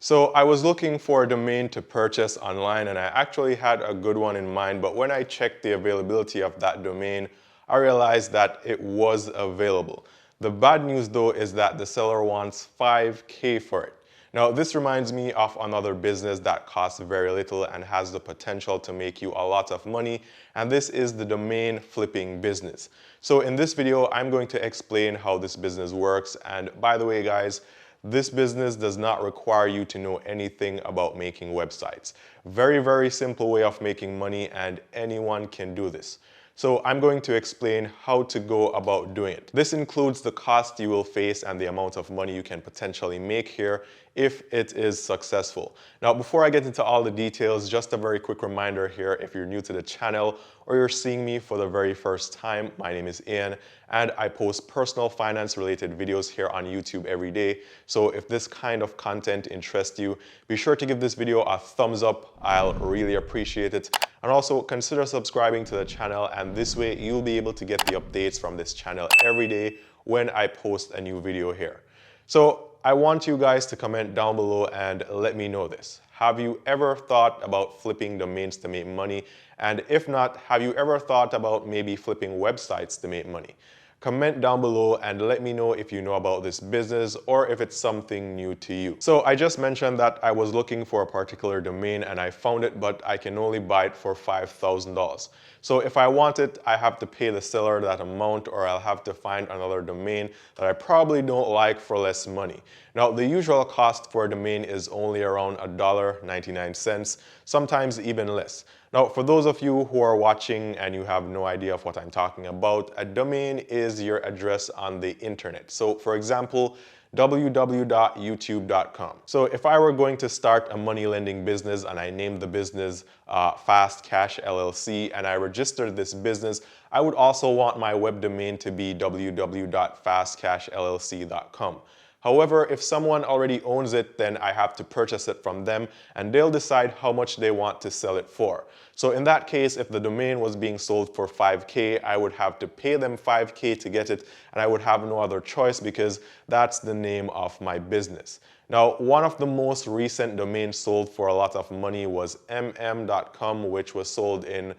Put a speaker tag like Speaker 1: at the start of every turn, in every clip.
Speaker 1: So I was looking for a domain to purchase online and I actually had a good one in mind, but when I checked the availability of that domain, I realized that it was available. The bad news though is that the seller wants 5K for it. Now this reminds me of another business that costs very little and has the potential to make you a lot of money, and this is the domain flipping business. So in this video, I'm going to explain how this business works, and by the way guys, this business does not require you to know anything about making websites. Very simple way of making money and anyone can do this. So I'm going to explain how to go about doing it. This includes the cost you will face and the amount of money you can potentially make here if it is successful. Now, before I get into all the details, just a very quick reminder here, if you're new to the channel or you're seeing me for the very first time, my name is Ian and I post personal finance related videos here on YouTube every day. So if this kind of content interests you, be sure to give this video a thumbs up. I'll really appreciate it. And also consider subscribing to the channel, and this way you'll be able to get the updates from this channel every day when I post a new video here. So I want you guys to comment down below and let me know this. Have you ever thought about flipping domains to make money? And if not, have you ever thought about maybe flipping websites to make money? Comment down below and let me know if you know about this business or if it's something new to you. So I just mentioned that I was looking for a particular domain and I found it, but I can only buy it for $5,000. So if I want it, I have to pay the seller that amount, or I'll have to find another domain that I probably don't like for less money. Now, the usual cost for a domain is only around $1.99, sometimes even less. Now, for those of you who are watching and you have no idea of what I'm talking about, a domain is your address on the internet. So for example, www.youtube.com. So if I were going to start a money lending business and I named the business Fast Cash LLC and I registered this business, I would also want my web domain to be www.fastcashllc.com. However, if someone already owns it, then I have to purchase it from them and they'll decide how much they want to sell it for. So in that case, if the domain was being sold for 5K, I would have to pay them 5K to get it, and I would have no other choice because that's the name of my business. Now, one of the most recent domains sold for a lot of money was mm.com, which was sold in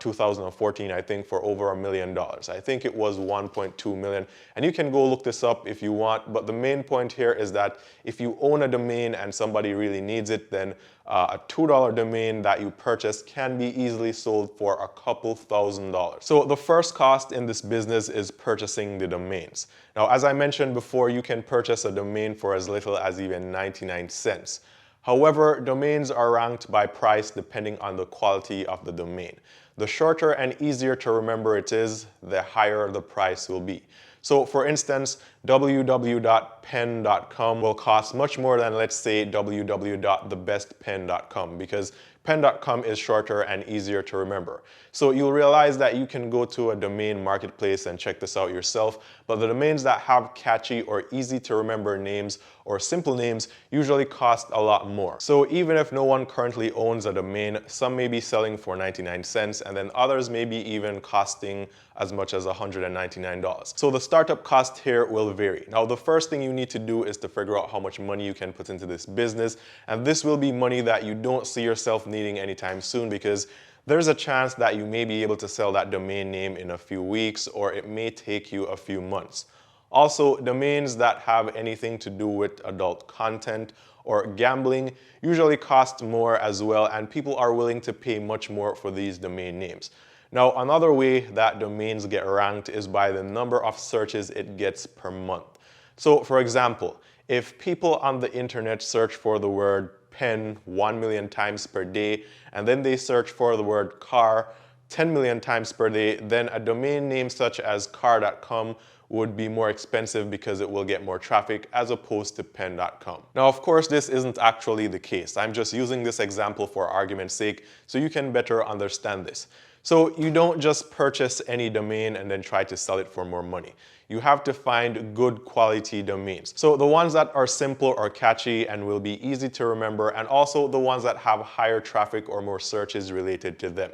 Speaker 1: 2014, I think, for over $1 million. I think it was 1.2 million. And you can go look this up if you want. But the main point here is that if you own a domain and somebody really needs it, then a $2 domain that you purchase can be easily sold for a couple $1,000s. So the first cost in this business is purchasing the domains. Now, as I mentioned before, you can purchase a domain for as little as even 99 cents. However, domains are ranked by price depending on the quality of the domain. The shorter and easier to remember it is, the higher the price will be. So for instance, www.pen.com will cost much more than, let's say, www.thebestpen.com, because pen.com is shorter and easier to remember. So you'll realize that you can go to a domain marketplace and check this out yourself, but the domains that have catchy or easy to remember names or simple names usually cost a lot more. So even if no one currently owns a domain, some may be selling for 99 cents and then others may be even costing as much as $199. So the startup cost here will vary. Now, the first thing you need to do is to figure out how much money you can put into this business, and this will be money that you don't see yourself needing anytime soon, because there's a chance that you may be able to sell that domain name in a few weeks, or it may take you a few months. Also, domains that have anything to do with adult content or gambling usually cost more as well, and people are willing to pay much more for these domain names. Now, another way that domains get ranked is by the number of searches it gets per month. So for example, if people on the internet search for the word pen 1 million times per day, and then they search for the word car 10 million times per day, then a domain name such as car.com would be more expensive because it will get more traffic as opposed to pen.com. Now, of course, this isn't actually the case. I'm just using this example for argument's sake so you can better understand this. So you don't just purchase any domain and then try to sell it for more money. You have to find good quality domains. So the ones that are simple or catchy and will be easy to remember, and also the ones that have higher traffic or more searches related to them.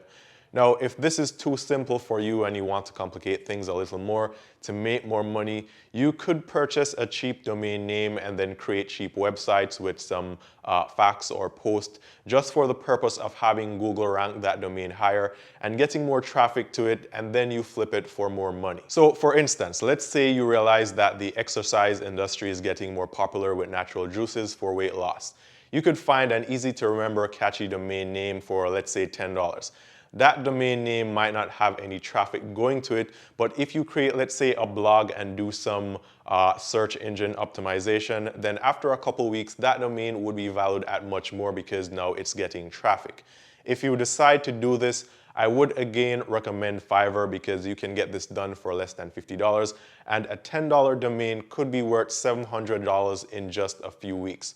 Speaker 1: Now, if this is too simple for you and you want to complicate things a little more to make more money, you could purchase a cheap domain name and then create cheap websites with some facts or posts just for the purpose of having Google rank that domain higher and getting more traffic to it, and then you flip it for more money. So for instance, let's say you realize that the exercise industry is getting more popular with natural juices for weight loss. You could find an easy to remember catchy domain name for, let's say, $10. That domain name might not have any traffic going to it, but if you create, let's say, a blog and do some search engine optimization, then after a couple weeks, that domain would be valued at much more because now it's getting traffic. If you decide to do this, I would again recommend FIVERR because you can get this done for less than $50, and a $10 domain could be worth $700 in just a few weeks.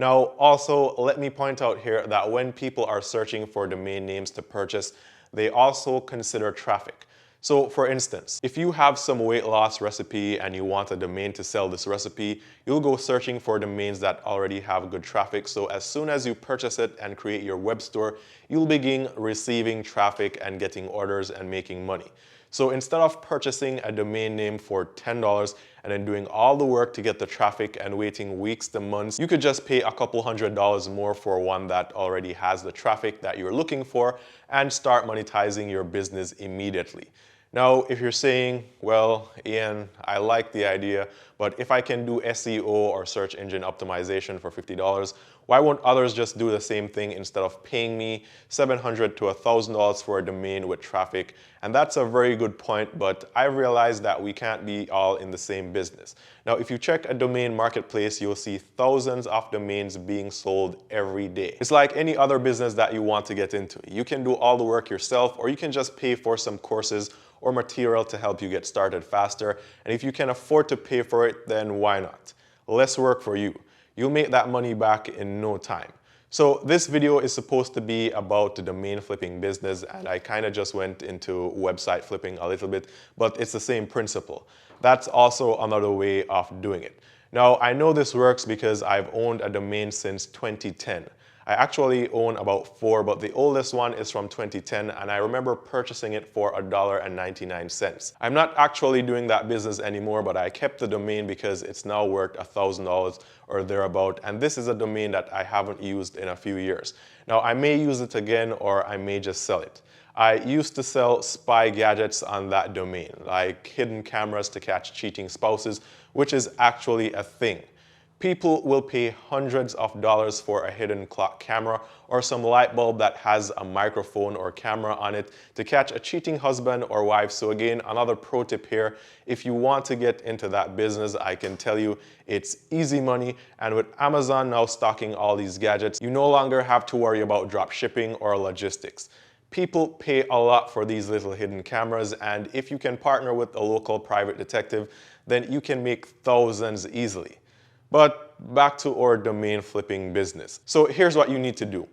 Speaker 1: Now, also, let me point out here that when people are searching for domain names to purchase, they also consider traffic. So for instance, if you have some weight loss recipe and you want a domain to sell this recipe, you'll go searching for domains that already have good traffic. So as soon as you purchase it and create your web store, you'll begin receiving traffic and getting orders and making money. So instead of purchasing a domain name for $10 and then doing all the work to get the traffic and waiting weeks to months, you could just pay a couple $100s more for one that already has the traffic that you're looking for and start monetizing your business immediately. Now, if you're saying, well, Ian, I like the idea, but if I can do SEO or search engine optimization for $50, why won't others just do the same thing instead of paying me $700 to $1,000 for a domain with traffic? And that's a very good point, but I realized that we can't be all in the same business. Now, if you check a domain marketplace, you'll see thousands of domains being sold every day. It's like any other business that you want to get into. You can do all the work yourself, or you can just pay for some courses or material to help you get started faster. And if you can afford to pay for it, then why not? Less work for you. You'll make that money back in no time. So this video is supposed to be about the domain flipping business, and I kind of just went into website flipping a little bit, but it's the same principle. That's also another way of doing it. Now, I know this works because I've owned a domain since 2010. I actually own about 4, but the oldest one is from 2010, and I remember purchasing it for $1.99. I'm not actually doing that business anymore, but I kept the domain because it's now worth $1,000 or thereabout, and this is a domain that I haven't used in a few years. Now, I may use it again, or I may just sell it. I used to sell spy gadgets on that domain, like hidden cameras to catch cheating spouses, which is actually a thing. People will pay hundreds of dollars for a hidden clock camera or some light bulb that has a microphone or camera on it to catch a cheating husband or wife. So again, another pro tip here, if you want to get into that business, I can tell you it's easy money. And with Amazon now stocking all these gadgets, you no longer have to worry about drop shipping or logistics. People pay a lot for these little hidden cameras, and if you can partner with a local private detective, then you can make thousands easily. But back to our domain flipping business. So here's what you need to do.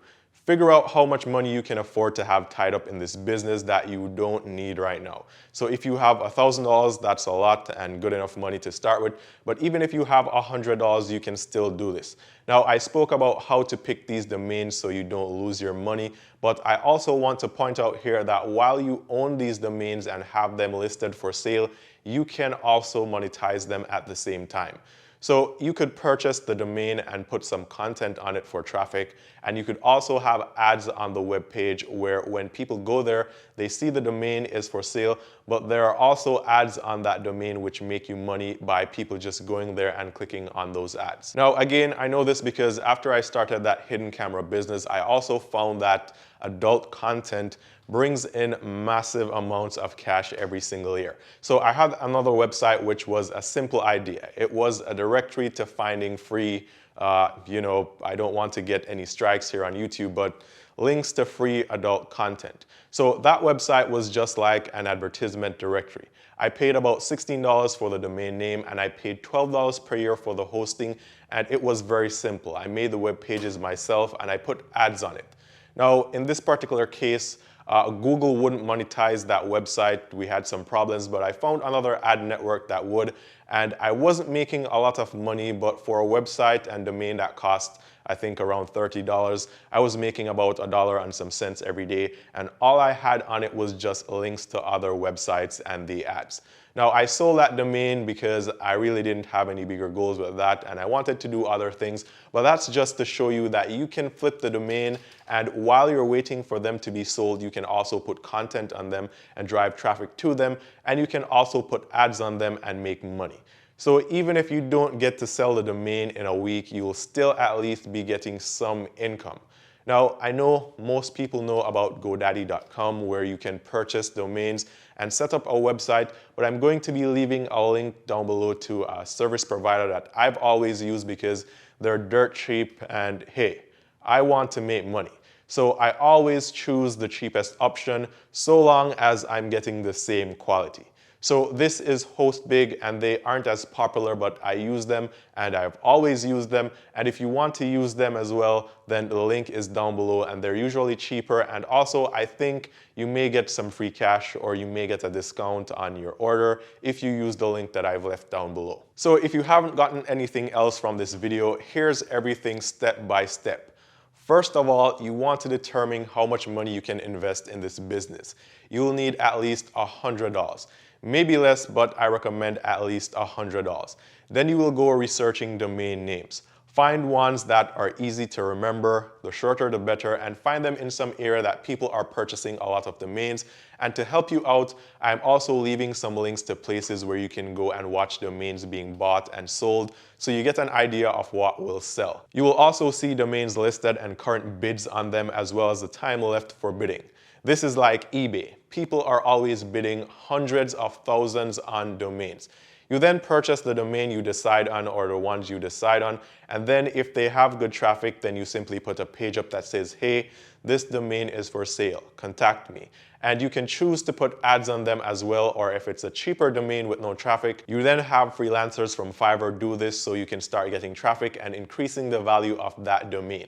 Speaker 1: Figure out how much money you can afford to have tied up in this business that you don't need right now. So if you have $1,000, that's a lot and good enough money to start with. But even if you have $100, you can still do this. Now, I spoke about how to pick these domains so you don't lose your money. But I also want to point out here that while you own these domains and have them listed for sale, you can also monetize them at the same time. So you could purchase the domain and put some content on it for traffic, and you could also have ads on the web page where when people go there, they see the domain is for sale, but there are also ads on that domain which make you money by people just going there and clicking on those ads. Now again, I know this because after I started that hidden camera business, I also found that adult content brings in massive amounts of cash every single year. So I had another website which was a simple idea. It was a directory to finding free, I don't want to get any strikes here on YouTube, but links to free adult content. So that website was just like an advertisement directory. I paid about $16 for the domain name, and I paid $12 per year for the hosting, and it was very simple. I made the web pages myself and I put ads on it. Now, in this particular case, Google wouldn't monetize that website. We had some problems, but I found another ad network that would, and I wasn't making a lot of money, but for a website and domain that cost I think around $30. I was making about $1 and some cents every day, and all I had on it was just links to other websites and the ads. Now, I sold that domain because I really didn't have any bigger goals with that, and I wanted to do other things, but that's just to show you that you can flip the domain, and while you're waiting for them to be sold, you can also put content on them and drive traffic to them, and you can also put ads on them and make money. So even if you don't get to sell the domain in a week, you will still at least be getting some income. Now, I know most people know about GoDaddy.com, where you can purchase domains and set up a website, but I'm going to be leaving a link down below to a service provider that I've always used because they're dirt cheap, and hey, I want to make money. So I always choose the cheapest option so long as I'm getting the same quality. So this is HOSTBIG, and they aren't as popular, but I use them and I've always used them. And if you want to use them as well, then the link is down below, and they're usually cheaper. And also, I think you may get some free cash, or you may get a discount on your order if you use the link that I've left down below. So if you haven't gotten anything else from this video, here's everything step by step. First of all, you want to determine how much money you can invest in this business. You'll need at least $100. Maybe less, but I recommend at least $100. Then you will go researching domain names. Find ones that are easy to remember, the shorter the better, and find them in some area that people are purchasing a lot of domains. And to help you out, I'm also leaving some links to places where you can go and watch domains being bought and sold, so you get an idea of what will sell. You will also see domains listed and current bids on them, as well as the time left for bidding. This is like eBay. People are always bidding hundreds of thousands on domains. You then purchase the domain you decide on, or the ones you decide on, and then if they have good traffic, then you simply put a page up that says, hey, this domain is for sale, contact me. And you can choose to put ads on them as well, or if it's a cheaper domain with no traffic, you then have freelancers from FIVERR do this, so you can start getting traffic and increasing the value of that domain.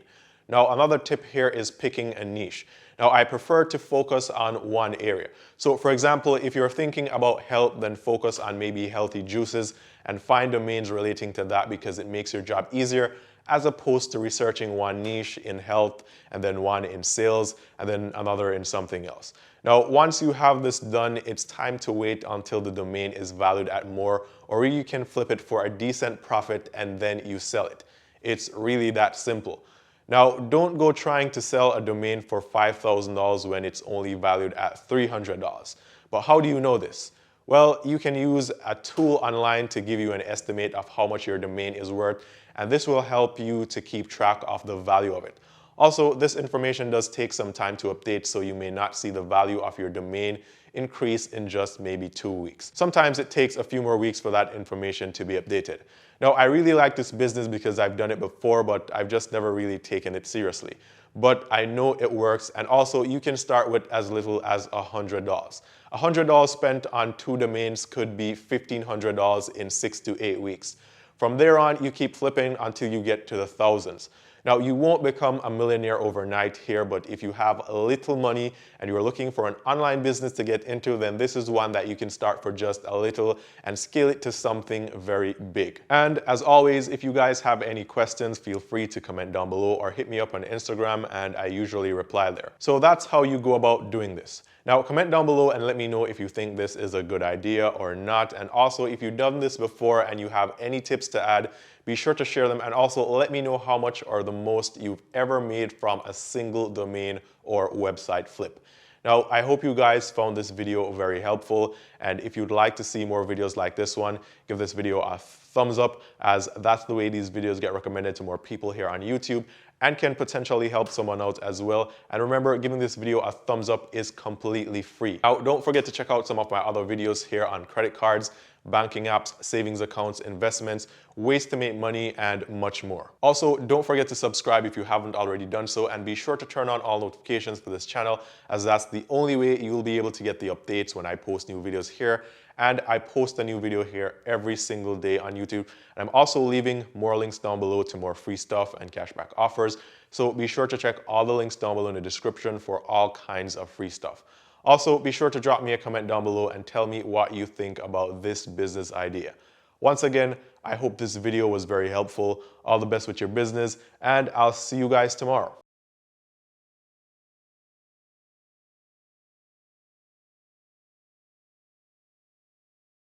Speaker 1: Now, another tip here is picking a niche. Now, I prefer to focus on one area. So for example, if you're thinking about health, then focus on maybe healthy juices and find domains relating to that, because it makes your job easier, as opposed to researching one niche in health and then one in sales and then another in something else. Now, once you have this done, it's time to wait until the domain is valued at more, or you can flip it for a decent profit and then you sell it. It's really that simple. Now, don't go trying to sell a domain for $5,000 when it's only valued at $300. But how do you know this? Well, you can use a tool online to give you an estimate of how much your domain is worth, and this will help you to keep track of the value of it. Also, this information does take some time to update, so you may not see the value of your domain increase in just maybe 2 weeks. Sometimes it takes a few more weeks for that information to be updated. Now, I really like this business because I've done it before, but I've just never really taken it seriously. But I know it works, and also you can start with as little as $100. $100 spent on 2 domains could be $1,500 in 6 to 8 weeks. From there on, you keep flipping until you get to the thousands. Now, you won't become a millionaire overnight here, but if you have a little money and you're looking for an online business to get into, then this is one that you can start for just a little and scale it to something very big. And as always, if you guys have any questions, feel free to comment down below or hit me up on Instagram, and I usually reply there. So that's how you go about doing this. Now, comment down below and let me know if you think this is a good idea or not. And also, if you've done this before and you have any tips to add, be sure to share them, and also let me know how much or the most you've ever made from a single domain or website flip. Now, I hope you guys found this video very helpful, and if you'd like to see more videos like this one, give this video a thumbs up, as that's the way these videos get recommended to more people here on YouTube and can potentially help someone out as well. And remember, giving this video a thumbs up is completely free. Now, don't forget to check out some of my other videos here on credit cards, banking apps, savings accounts, investments, ways to make money, and much more. Also, don't forget to subscribe if you haven't already done so, and be sure to turn on all notifications for this channel, as that's the only way you'll be able to get the updates when I post new videos here. And I post a new video here every single day on YouTube. And I'm also leaving more links down below to more free stuff and cashback offers. So be sure to check all the links down below in the description for all kinds of free stuff. Also, be sure to drop me a comment down below and tell me what you think about this business idea. Once again, I hope this video was very helpful. All the best with your business, and I'll see you guys tomorrow.